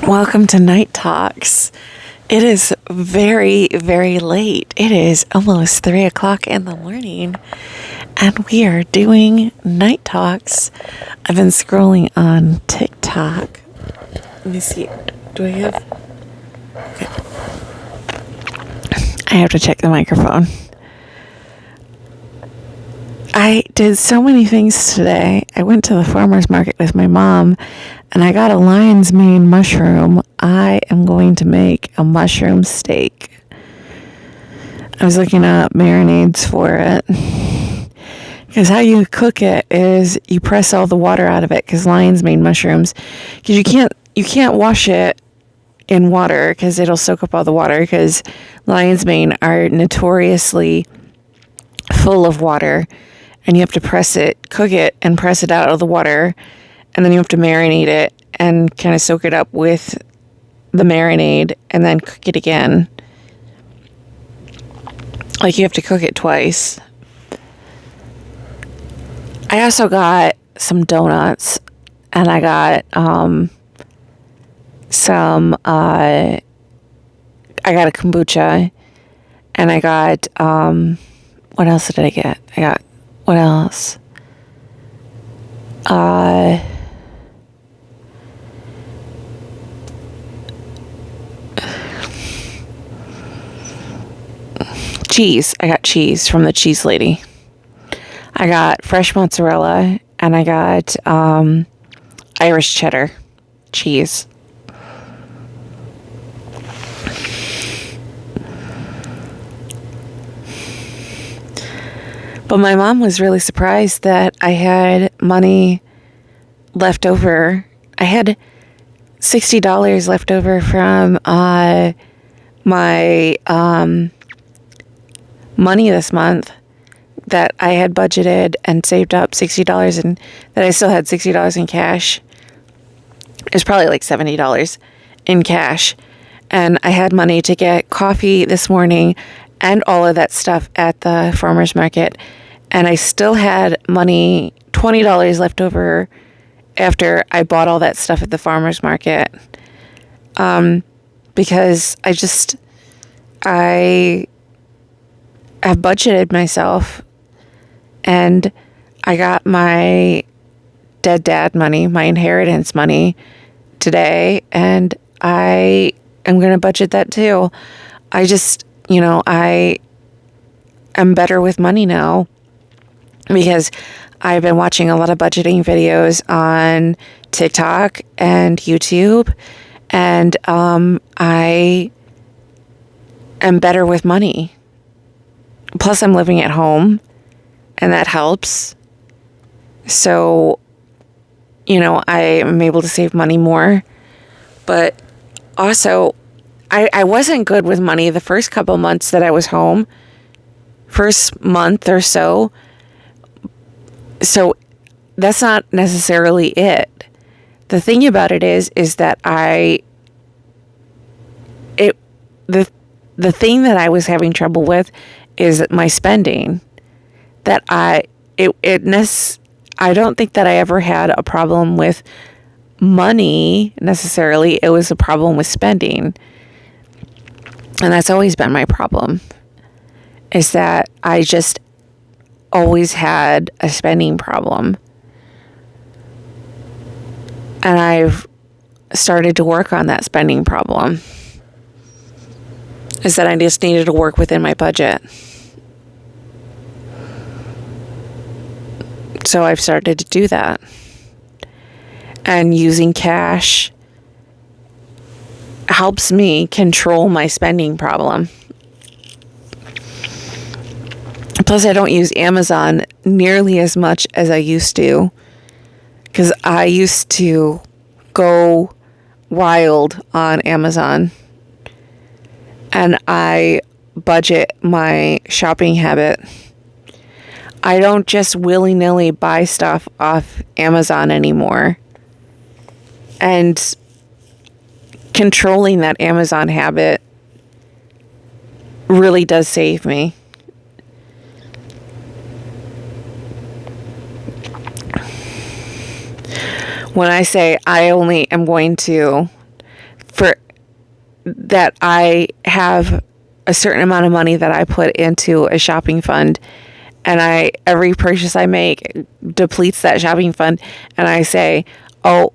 Welcome to Night Talks. It is very, very late. It is almost 3 o'clock in the morning, and we are doing Night Talks. I've been scrolling on TikTok. Let me see. Do I have... Okay. I have to check the microphone. I did so many things today. I went to the farmer's market with my mom, and I got a lion's mane mushroom. I am going to make a mushroom steak. I was looking up marinades for it. Because how you cook it is you press all the water out of it, because lion's mane mushrooms, because you can't wash it in water because it'll soak up all the water, because lion's mane are notoriously full of water. And you have to cook it, and press it out of the water. And then you have to marinate it and kind of soak it up with the marinade and then cook it again. Like, you have to cook it twice. I also got some donuts, and I got I got a kombucha, and I got, what else did I get? What else? Cheese. I got cheese from the cheese lady. I got fresh mozzarella, and I got Irish cheddar cheese. But my mom was really surprised that I had money left over. I had $60 left over from my money this month that I had budgeted and saved up $60, and that I still had $60 in cash. It was probably like $70 in cash. And I had money to get coffee this morning and all of that stuff at the farmer's market. And I still had money, $20 left over after I bought all that stuff at the farmer's market. Because I have budgeted myself, and I got my dead dad money, my inheritance money today, and I am going to budget that too. I am better with money now because I've been watching a lot of budgeting videos on TikTok and YouTube, and I am better with money. Plus, I'm living at home, and that helps. So, I am able to save money more. But also, I wasn't good with money the first couple months that I was home. First month or so. So, that's not necessarily it. The thing about it is that the thing that I was having trouble with is my spending. That I don't think that I ever had a problem with money necessarily. It was a problem with spending. And that's always been my problem. Is that I just always had a spending problem. And I've started to work on that spending problem. Is that I just needed to work within my budget. So I've started to do that. And using cash helps me control my spending problem. Plus, I don't use Amazon nearly as much as I used to. Because I used to go wild on Amazon. And I budget my shopping habit. I don't just willy-nilly buy stuff off Amazon anymore. And controlling that Amazon habit really does save me. When I say I only am going to for that I have a certain amount of money that I put into a shopping fund, and every purchase I make depletes that shopping fund, and I say, oh,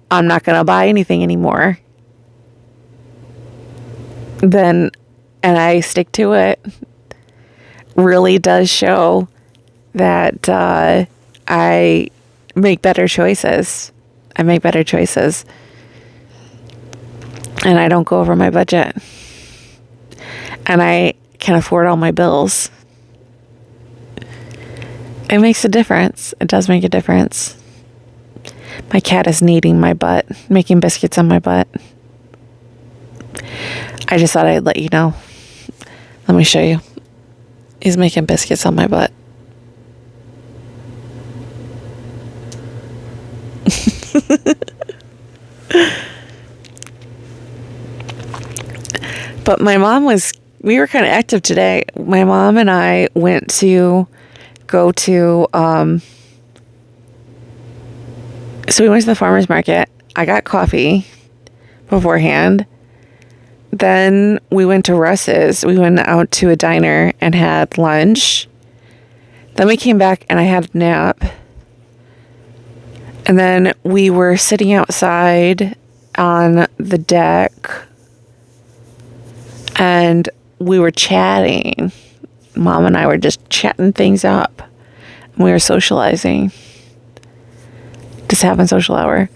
I'm not going to buy anything anymore. Then, and I stick to it, really does show that I make better choices. I make better choices. And I don't go over my budget. And I can afford all my bills. It makes a difference. It does make a difference. My cat is kneading my butt, making biscuits on my butt. I just thought I'd let you know. Let me show you. He's making biscuits on my butt. But we were kind of active today. My mom and I went to go to, so we went to the farmer's market. I got coffee beforehand. Then we went to Russ's. We went out to a diner and had lunch. Then we came back and I had a nap. And then we were sitting outside on the deck and we were chatting. Mom and I were just chatting things up. And we were socializing. Just having social hour.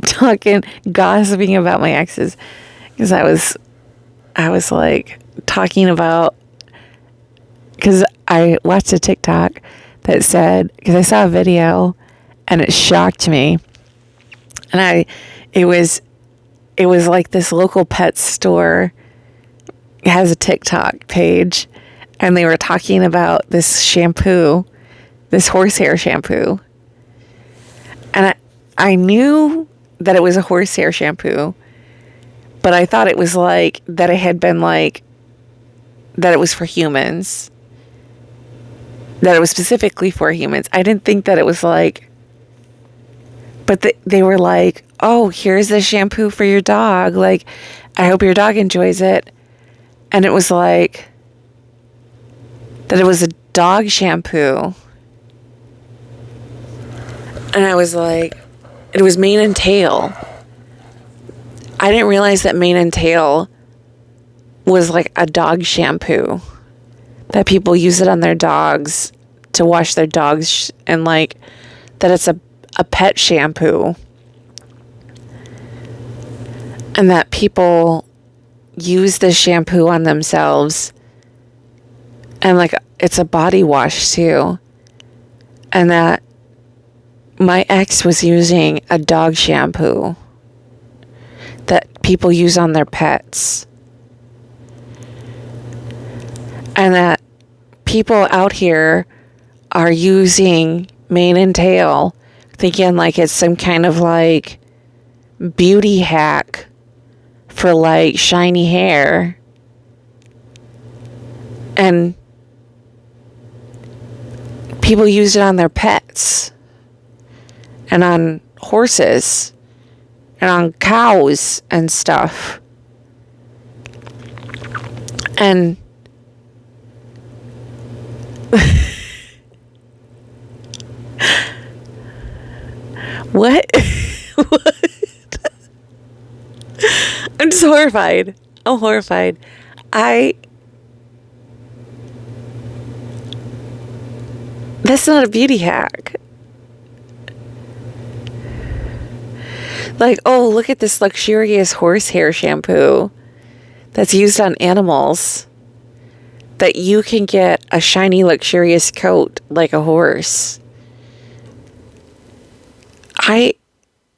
Talking, gossiping about my exes. Because I was like talking about, because I watched a TikTok that said, because I saw a video and it shocked me. And it was like this local pet store has a TikTok page, and they were talking about this shampoo, this horsehair shampoo. And I knew that it was a horsehair shampoo, but I thought it was like that it had been like that it was for humans. That it was specifically for humans. I didn't think that it was like, but they were like, oh, here's the shampoo for your dog. Like, I hope your dog enjoys it. And it was like that it was a dog shampoo. And I was like, it was mane and tail. I didn't realize that mane and tail was like a dog shampoo. That people use it on their dogs to wash their dogs, and like that it's a pet shampoo. And that people use this shampoo on themselves. And like it's a body wash too. And that my ex was using a dog shampoo that people use on their pets. And that people out here are using mane and tail, thinking like it's some kind of like beauty hack for like shiny hair. And people use it on their pets and on horses and on cows and stuff. And what? What? I'm just horrified. I'm horrified. That's not a beauty hack. Like, oh, look at this luxurious horsehair shampoo that's used on animals, that you can get a shiny, luxurious coat like a horse. I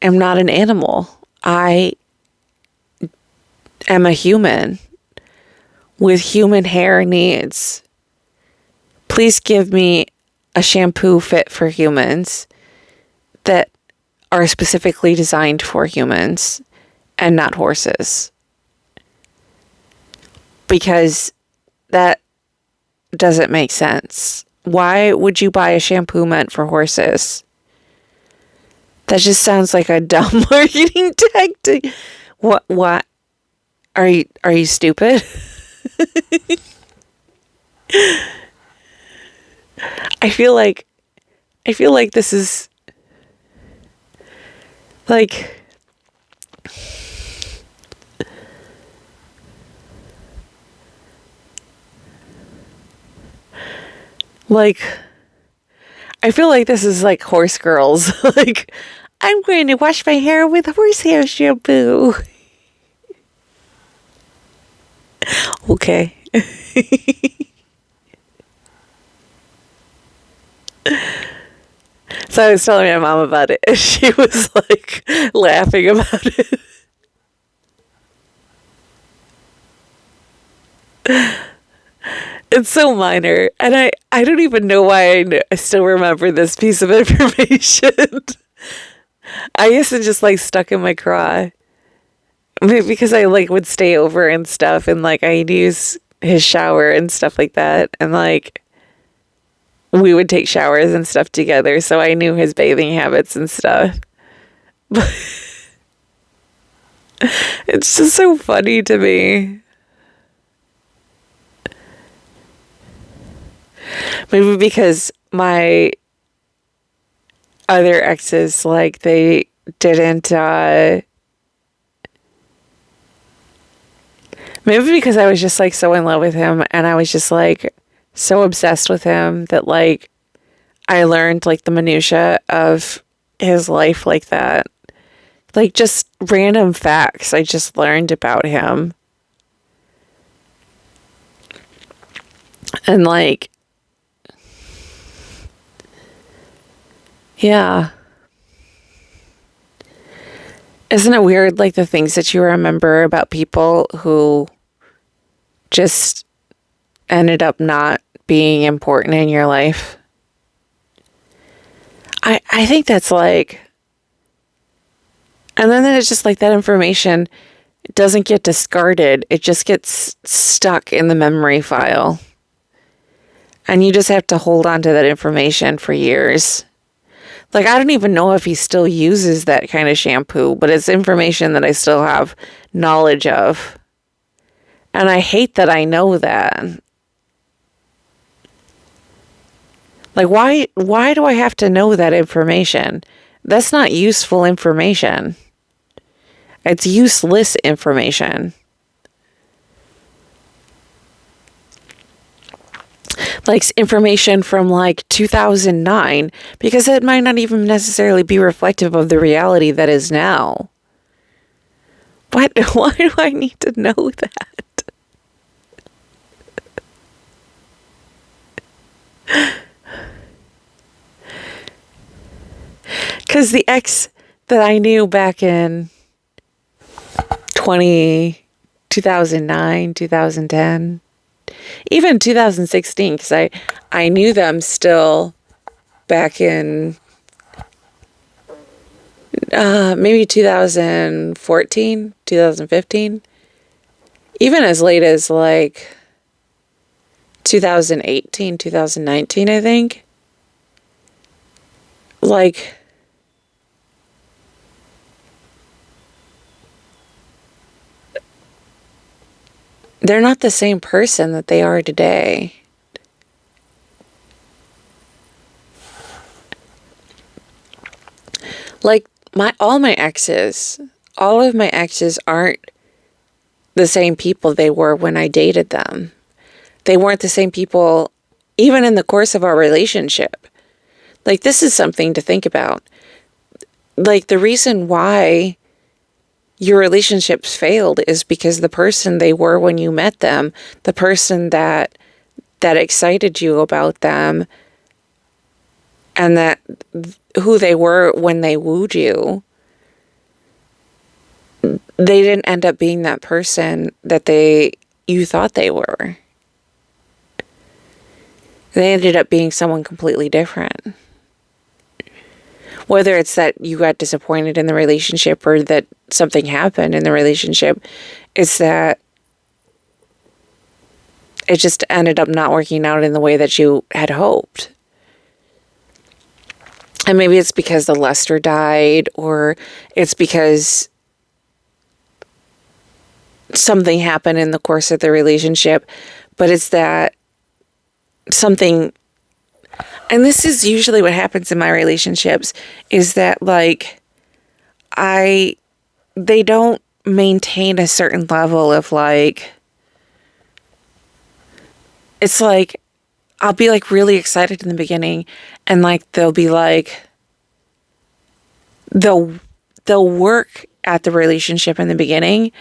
am not an animal. I am a human with human hair needs. Please give me a shampoo fit for humans that are specifically designed for humans and not horses. Because that doesn't make sense. Why would you buy a shampoo meant for horses? That just sounds like a dumb marketing tactic. What? Are you stupid? I feel like this is like I feel like this is like horse girls. Like, I'm going to wash my hair with horsehair shampoo. Okay. So I was telling my mom about it, and she was like laughing about it. It's so minor, and I don't even know why I still remember this piece of information. I used to just like stuck in my craw. Maybe because I like would stay over and stuff, and like I'd use his shower and stuff like that, and like we would take showers and stuff together, so I knew his bathing habits and stuff. But it's just so funny to me. Maybe because my other exes, like, they didn't, maybe because I was just, like, so in love with him, and I was just, like, so obsessed with him that, like, I learned, like, the minutia of his life like that. Like, just random facts I just learned about him. And, like, yeah. Isn't it weird, like, the things that you remember about people who just ended up not being important in your life? I think that's like, and then it's just like that information doesn't get discarded. It just gets stuck in the memory file. And you just have to hold on to that information for years. Like, I don't even know if he still uses that kind of shampoo, but it's information that I still have knowledge of. And I hate that I know that. Like, why do I have to know that information? That's not useful information. It's useless information. Like, information from like 2009, because it might not even necessarily be reflective of the reality that is now. What? Why do I need to know that? Because the ex that I knew back in 2009, 2010, even 2016, because I knew them still back in maybe 2014, 2015, even as late as like 2018, 2019, I think. Like, they're not the same person that they are today. Like, all of my exes aren't the same people they were when I dated them. They weren't the same people even in the course of our relationship. Like, this is something to think about. Like, the reason why your relationships failed is because the person they were when you met them, the person that excited you about them, and that who they were when they wooed you, they didn't end up being that person that you thought they were. They ended up being someone completely different. Whether it's that you got disappointed in the relationship or that something happened in the relationship, it's that it just ended up not working out in the way that you had hoped. And maybe it's because the luster died, or it's because something happened in the course of the relationship, but it's that something, and this is usually what happens in my relationships, is that like they don't maintain a certain level of like, it's like I'll be like really excited in the beginning, and like they'll be like they'll work at the relationship in the beginning,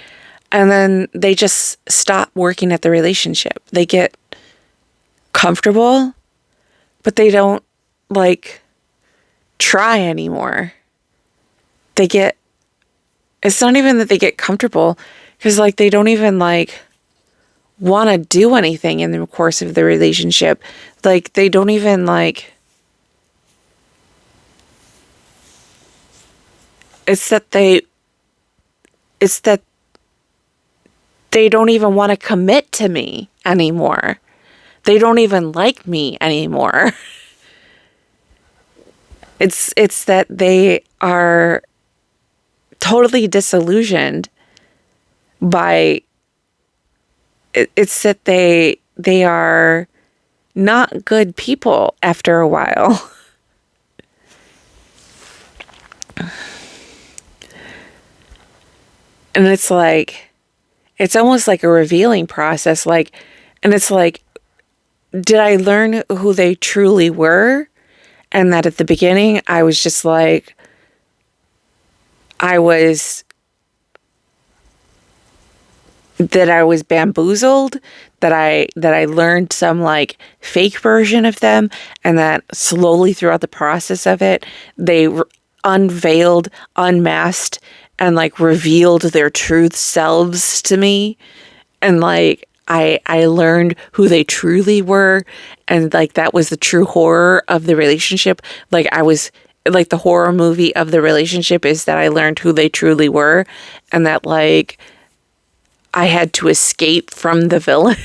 and then they just stop working at the relationship. They get comfortable, but they don't like try anymore. It's not even that they get comfortable, because like they don't even like want to do anything in the course of the relationship. Like they don't even like, it's that they don't even want to commit to me anymore. They don't even like me anymore. It's that they are totally disillusioned by it's that they are not good people after a while. And it's like, it's almost like a revealing process. Like, and it's like, did I learn who they truly were? And that at the beginning, I was just like, I was bamboozled, that I learned some like fake version of them, and that slowly throughout the process of it, they unveiled, unmasked, and like revealed their truth selves to me. And like I learned who they truly were, and like that was the true horror of the relationship. Like I was like, the horror movie of the relationship is that I learned who they truly were, and that like I had to escape from the villain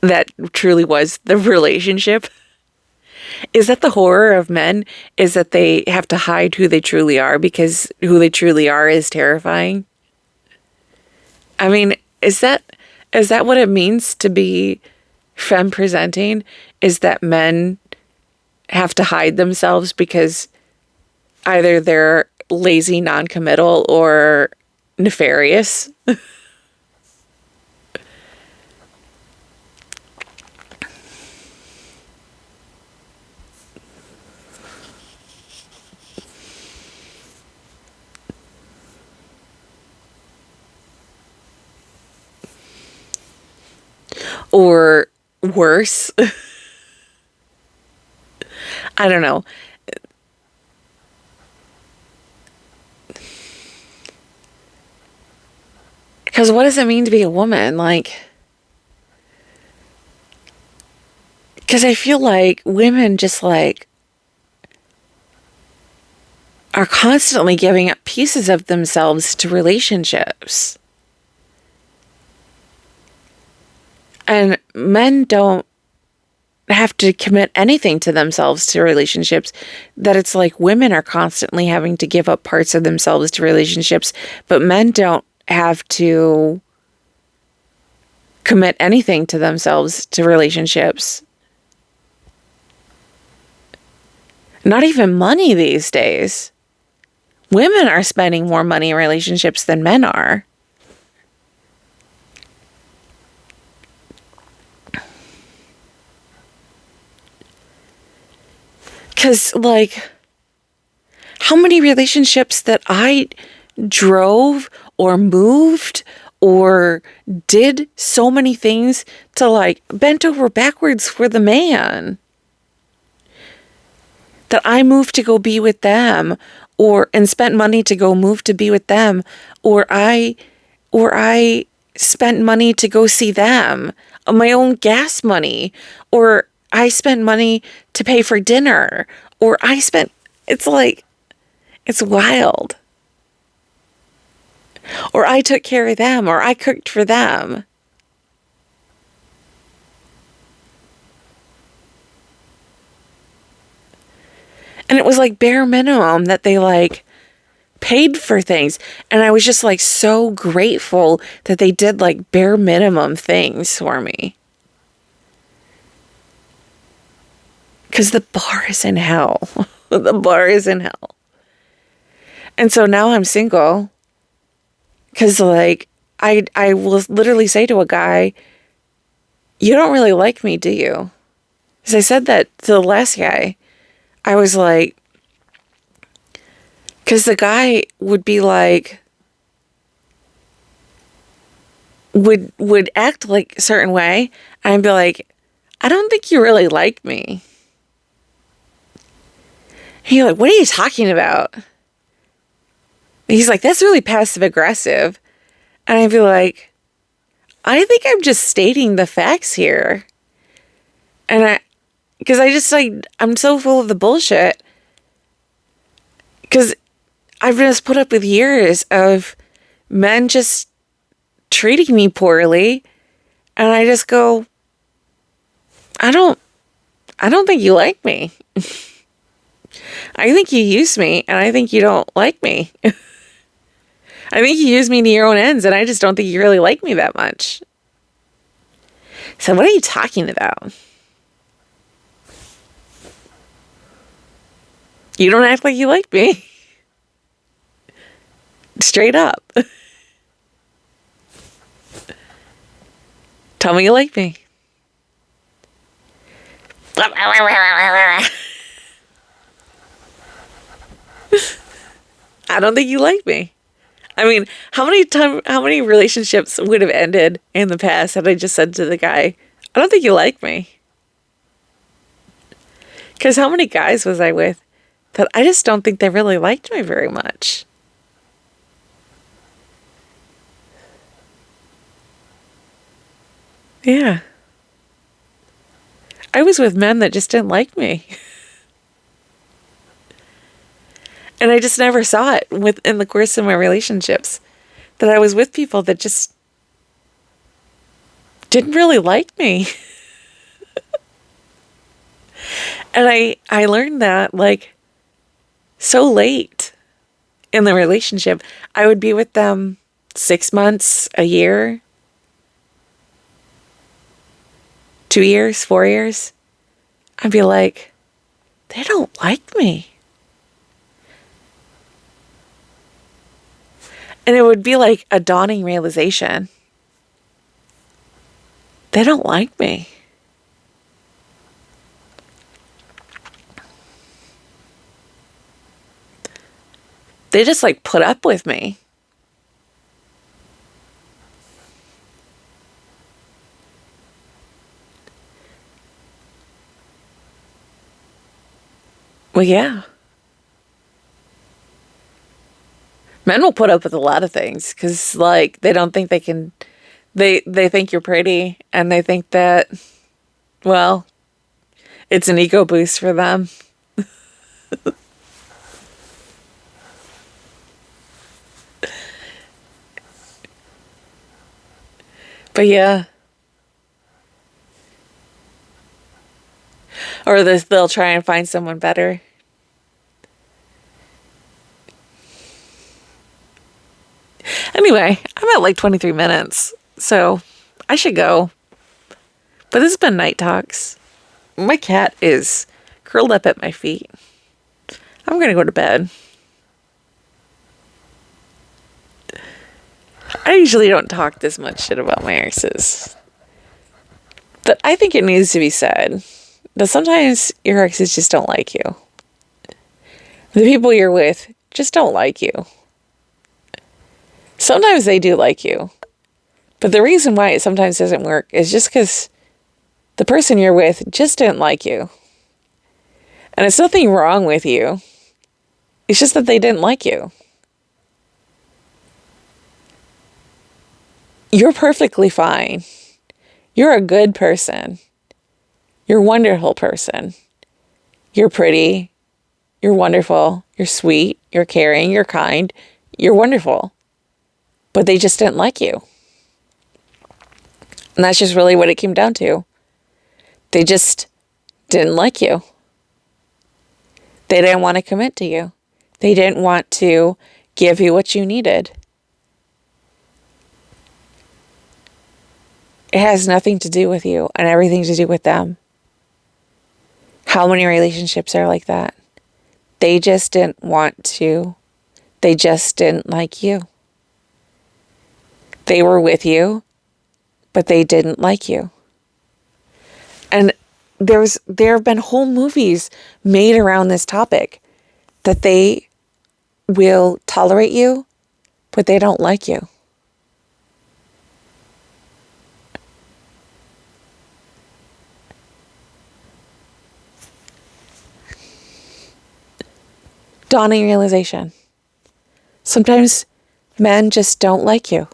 that truly was the relationship. Is that the horror of men? Is that they have to hide who they truly are because who they truly are is terrifying? I mean, is that what it means to be femme presenting? Is that men have to hide themselves because either they're lazy, non-committal, or nefarious? Or worse? I don't know. Because what does it mean to be a woman? Like, because I feel like women just like are constantly giving up pieces of themselves to relationships. And men don't have to commit anything to themselves to relationships. That it's like women are constantly having to give up parts of themselves to relationships, but men don't have to commit anything to themselves to relationships. Not even money these days. Women are spending more money in relationships than men are. Because, like, how many relationships that I drove or moved or did so many things to, like, bent over backwards for the man, that I moved to go be with them, and spent money to go move to be with them, or I spent money to go see them, my own gas money, or I spent money to pay for dinner, it's like, it's wild. Or I took care of them, or I cooked for them. And it was like bare minimum that they like paid for things. And I was just like so grateful that they did like bare minimum things for me. Because the bar is in hell. The bar is in hell. And so now I'm single. Because like, I will literally say to a guy, you don't really like me, do you? Because I said that to the last guy. I was like, because the guy would be like, would act like a certain way. And I'd be like, I don't think you really like me. And you're like, what are you talking about? And he's like, that's really passive aggressive. And I'd be like, I think I'm just stating the facts here. And because I just like, I'm so full of the bullshit. Because I've just put up with years of men just treating me poorly. And I just go, I don't think you like me. I think you use me, and I think you don't like me. I think you use me to your own ends, and I just don't think you really like me that much. So what are you talking about? You don't act like you like me. Straight up. Tell me you like me. I don't think you like me. I mean, how many relationships would have ended in the past had I just said to the guy, I don't think you like me? Because how many guys was I with that I just don't think they really liked me very much? Yeah. I was with men that just didn't like me. And I just never saw it in the course of my relationships. That I was with people that just didn't really like me. And I learned that like so late in the relationship. I would be with them 6 months, a year, 2 years, 4 years. I'd be like, they don't like me. And it would be like a dawning realization. They don't like me. They just like put up with me. Well, yeah. Men will put up with a lot of things because, like, they don't think they can. They think you're pretty, and they think that, well, it's an ego boost for them. But yeah. Or they'll try and find someone better. Anyway, I'm at like 23 minutes, so I should go. But this has been Night Talks. My cat is curled up at my feet. I'm going to go to bed. I usually don't talk this much shit about my exes. But I think it needs to be said that sometimes your exes just don't like you. The people you're with just don't like you. Sometimes they do like you. But the reason why it sometimes doesn't work is just because the person you're with just didn't like you. And it's nothing wrong with you. It's just that they didn't like you. You're perfectly fine. You're a good person. You're a wonderful person. You're pretty. You're wonderful. You're sweet. You're caring. You're kind. You're wonderful. But they just didn't like you. And that's just really what it came down to. They just didn't like you. They didn't want to commit to you. They didn't want to give you what you needed. It has nothing to do with you and everything to do with them. How many relationships are like that? They just didn't want to. They just didn't like you. They were with you, but they didn't like you. And there have been whole movies made around this topic that they will tolerate you, but they don't like you. Dawning realization. Sometimes men just don't like you.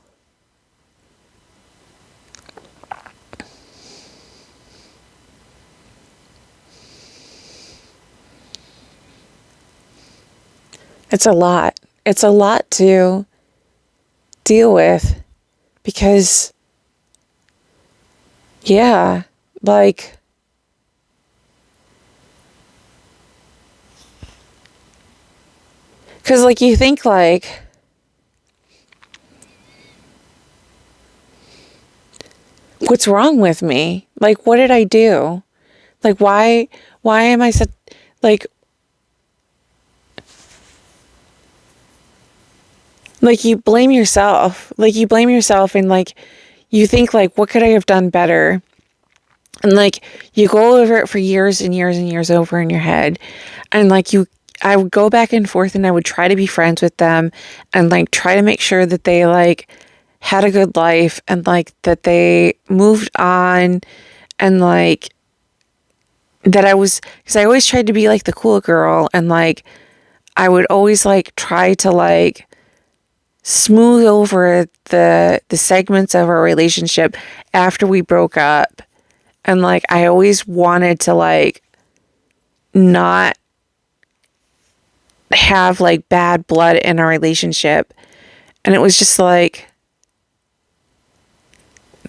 It's a lot. It's a lot to deal with because, yeah, like, because, like, you think, like, what's wrong with me? Like, what did I do? Like, why am I such, like, you blame yourself. Like, you blame yourself and, like, you think, like, what could I have done better? And, like, you go over it for years and years and years over in your head. And, like, I would go back and forth and I would try to be friends with them and, like, try to make sure that they, like, had a good life and, like, that they moved on and, like, that because I always tried to be, like, the cool girl and, like, I would always, like, try to, like, smooth over the segments of our relationship after we broke up. And, like, I always wanted to, like, not have, like, bad blood in our relationship. And it was just like,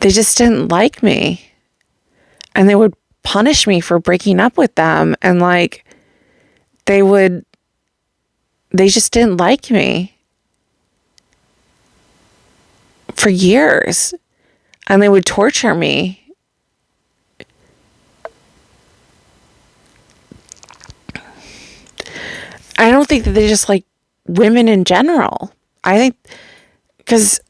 they just didn't like me. And they would punish me for breaking up with them. And, like, they just didn't like me for years. And they would torture me. I don't think that they just like women in general. I think because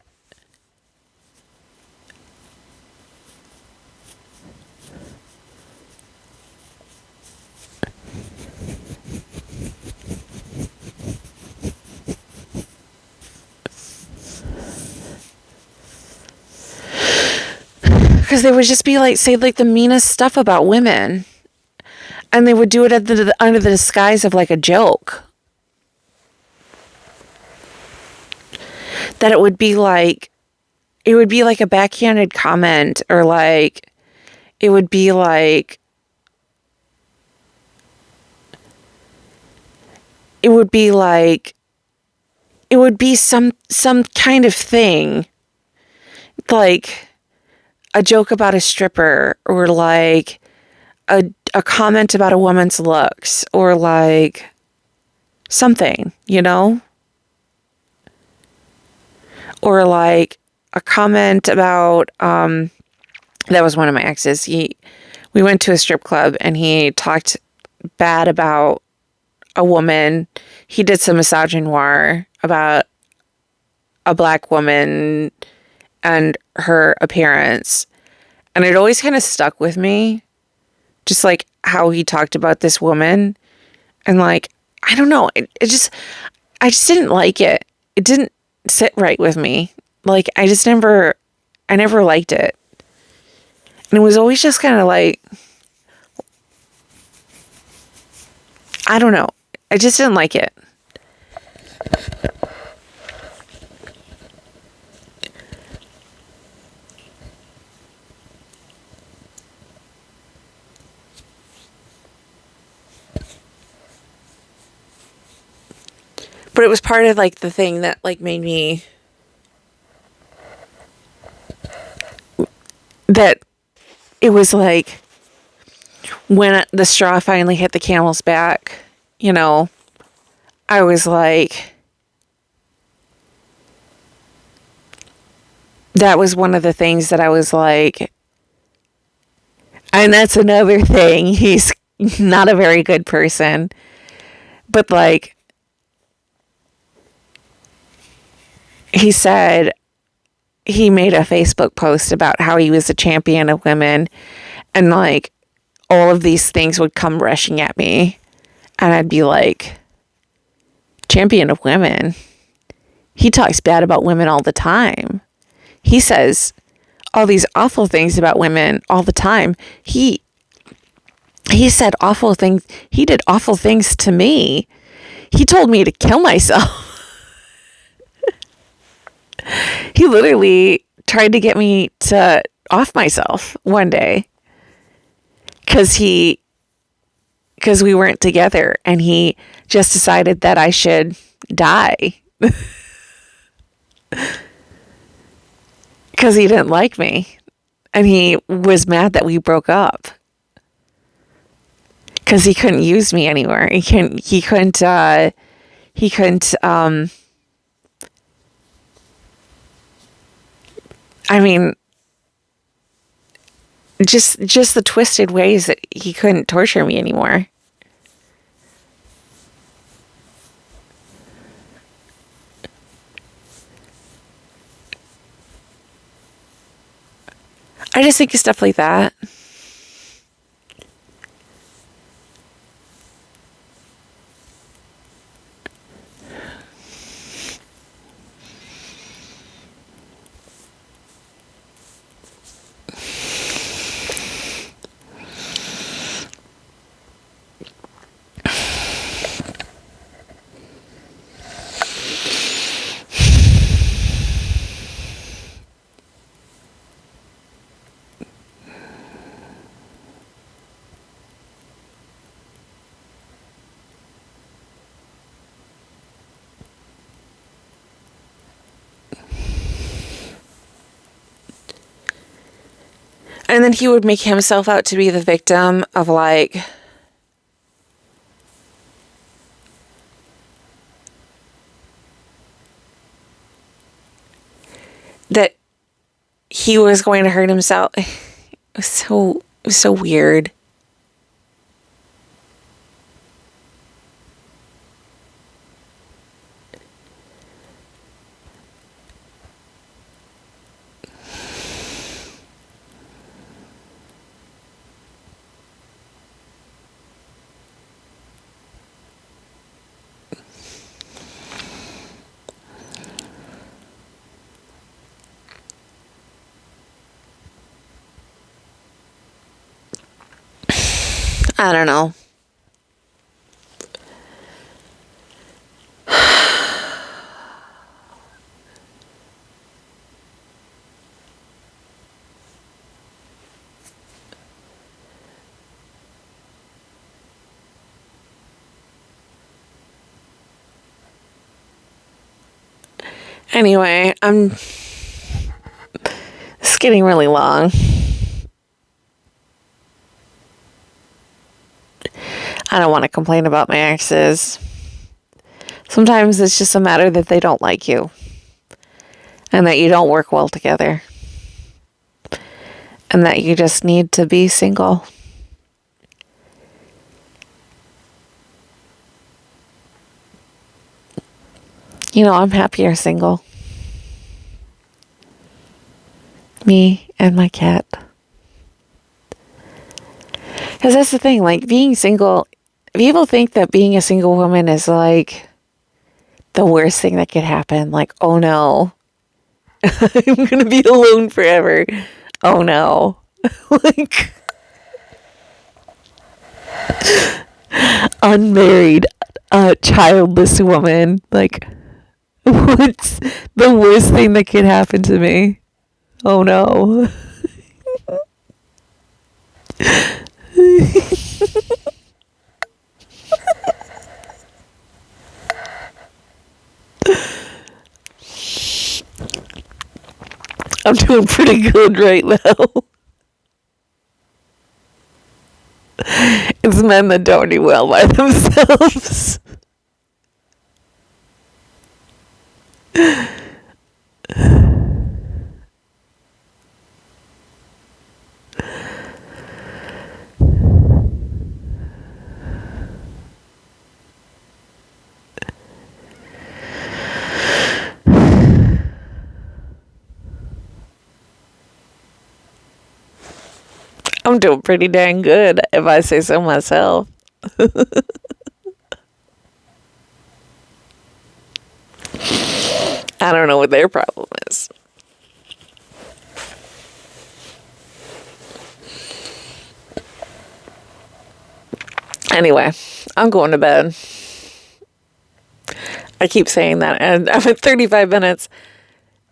they would just be like, say like the meanest stuff about women. And they would do it under the disguise of like a joke. That it would be like a backhanded comment, or like, it would be like, it would be some kind of thing. Like a joke about a stripper, or like a comment about a woman's looks, or like something, you know? Or like a comment about, that was one of my exes. We went to a strip club and he talked bad about a woman. He did some misogynoir about a black woman and her appearance. And it always kind of stuck with me. Just like how he talked about this woman. And like, I don't know. I just didn't like it. It didn't sit right with me. Like, I never liked it. And it was always just kind of like, I don't know. I just didn't like it. But it was part of like the thing that like made me, that it was like when the straw finally hit the camel's back, you know, I was like, that was one of the things that I was like, and that's another thing. He's not a very good person. But like, he said he made a Facebook post about how he was a champion of women, and like all of these things would come rushing at me, and I'd be like, champion of women? He talks bad about women all the time. He says all these awful things about women all the time. He said awful things. He did awful things to me. He told me to kill myself. He literally tried to get me to off myself one day because we weren't together, and he just decided that I should die because he didn't like me, and he was mad that we broke up because he couldn't use me anymore. He couldn't I mean, just the twisted ways that he couldn't torture me anymore. I just think of stuff like that. And then he would make himself out to be the victim of like, that he was going to hurt himself. It was so weird. I don't know. Anyway, it's getting really long. I don't want to complain about my exes. Sometimes it's just a matter that they don't like you, and that you don't work well together, and that you just need to be single. You know, I'm happier single. Me and my cat. Because that's the thing, like, being single, people think that being a single woman is like the worst thing that could happen. Like, oh no, I'm gonna be alone forever. Oh no. Like, unmarried, childless woman. Like, what's the worst thing that could happen to me? Oh no. I'm doing pretty good right now. It's men that don't do well by themselves. I'm doing pretty dang good, if I say so myself. I don't know what their problem is. Anyway, I'm going to bed. I keep saying that, and I'm at 35 minutes.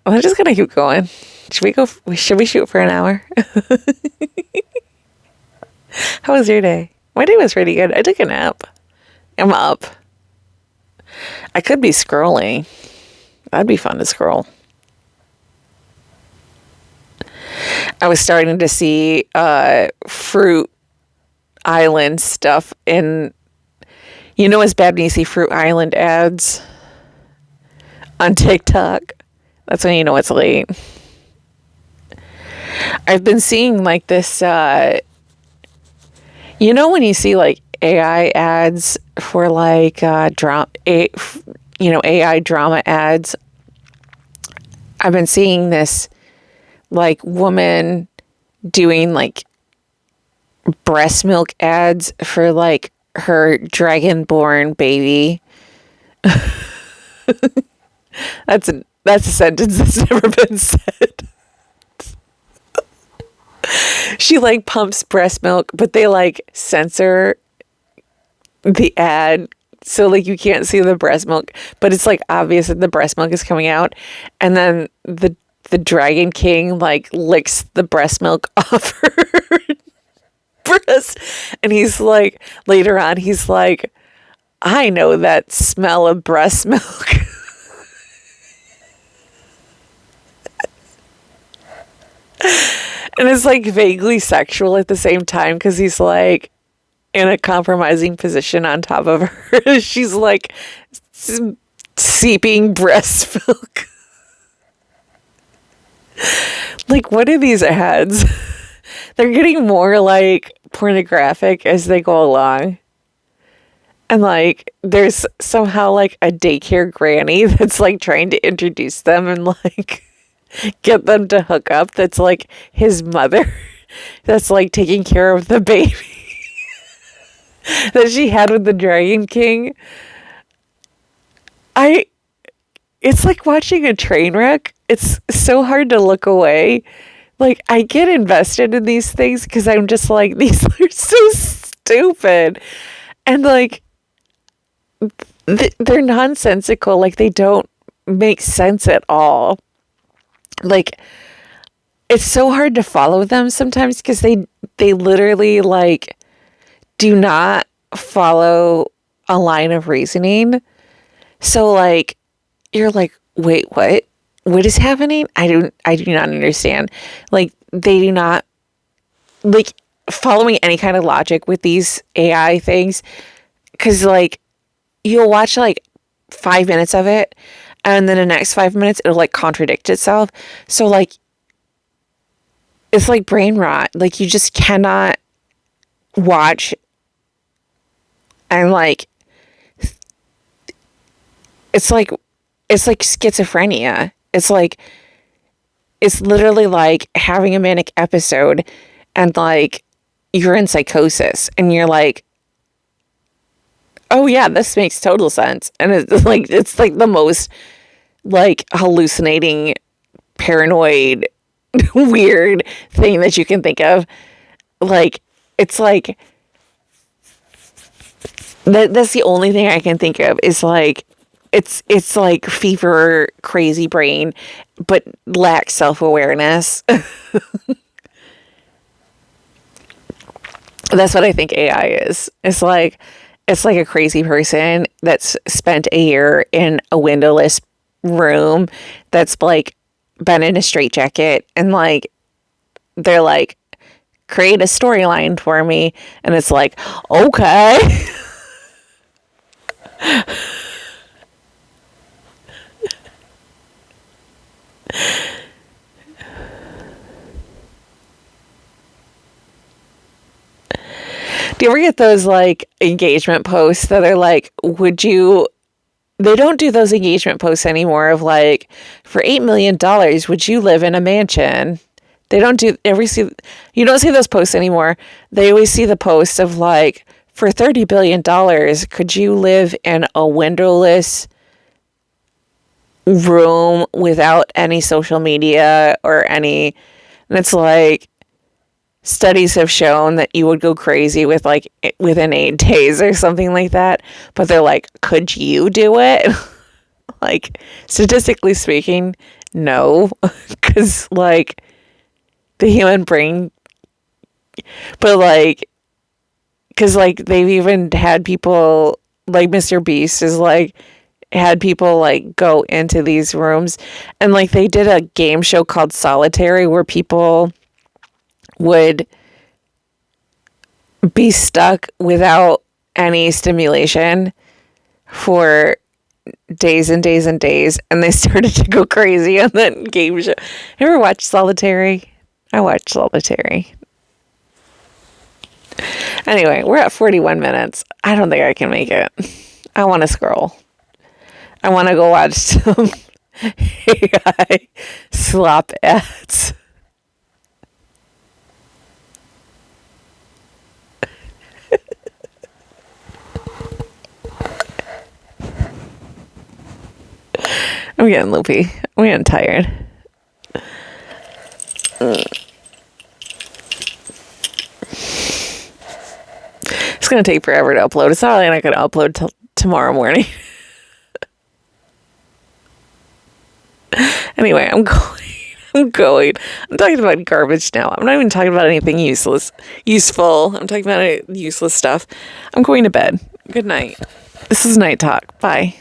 I'm just gonna keep going. Should we go? Should we shoot for an hour? How was your day? My day was pretty good. I took a nap. I'm up. I could be scrolling. That'd be fun to scroll. I was starting to see Fruit Island stuff in. You know, it's bad when you see Fruit Island ads on TikTok. That's when you know it's late. I've been seeing like this, you know, when you see like AI ads for like AI drama ads. I've been seeing this like woman doing like breast milk ads for like her dragonborn baby. That's a sentence that's never been said. She like pumps breast milk, but they like censor the ad so like you can't see the breast milk, but it's like obvious that the breast milk is coming out, and then the Dragon King like licks the breast milk off her breast, and he's like, later on he's like, I know that smell of breast milk. And it's like vaguely sexual at the same time because he's like in a compromising position on top of her. She's like seeping breast milk. Like, what are these ads? They're getting more like pornographic as they go along. And like, there's somehow like a daycare granny that's like trying to introduce them and like get them to hook up. That's like his mother that's like taking care of the baby that she had with the Dragon King. It's like watching a train wreck. It's so hard to look away. Like, I get invested in these things because I'm just like, these are so stupid. And like, they're nonsensical. Like, they don't make sense at all. Like, it's so hard to follow them sometimes because they literally like do not follow a line of reasoning. So like, you're like, wait, what is happening? I do not understand. Like, they do not like following any kind of logic with these AI things, because like you'll watch like 5 minutes of it and then the next 5 minutes it'll like contradict itself. So like, it's like brain rot. Like, you just cannot watch and like, it's like schizophrenia. It's literally like having a manic episode and like you're in psychosis and you're like, oh yeah, this makes total sense. And it's like the most like hallucinating, paranoid, weird thing that you can think of. Like, it's like that's the only thing I can think of is like, it's like fever, crazy brain, but lacks self-awareness. That's what I think AI is. It's like a crazy person that's spent a year in a windowless room that's like been in a straitjacket, and like they're like, create a storyline for me, and it's like, okay. Do you ever get those like engagement posts that are like, they don't do those engagement posts anymore of like, for $8 million, would you live in a mansion? They don't do you don't see those posts anymore. They always see the posts of like, for $30 billion, could you live in a windowless room without any social media or any, and it's like, studies have shown that you would go crazy with like within 8 days or something like that. But they're like, could you do it? Like, statistically speaking, no, because like the human brain, but like, because like they've even had people like Mr. Beast is like, had people like go into these rooms, and like they did a game show called Solitary where people would be stuck without any stimulation for days and days and days, and they started to go crazy on that game show. You ever watch Solitary? I watched Solitary. Anyway, we're at 41 minutes. I don't think I can make it. I want to scroll. I want to go watch some AI slop ads. I'm getting loopy. I'm getting tired. It's going to take forever to upload. It's not like I'm going to upload till tomorrow morning. Anyway, I'm going. I'm talking about garbage now. I'm not even talking about anything useful. I'm talking about useless stuff. I'm going to bed. Good night. This is Night Talk. Bye.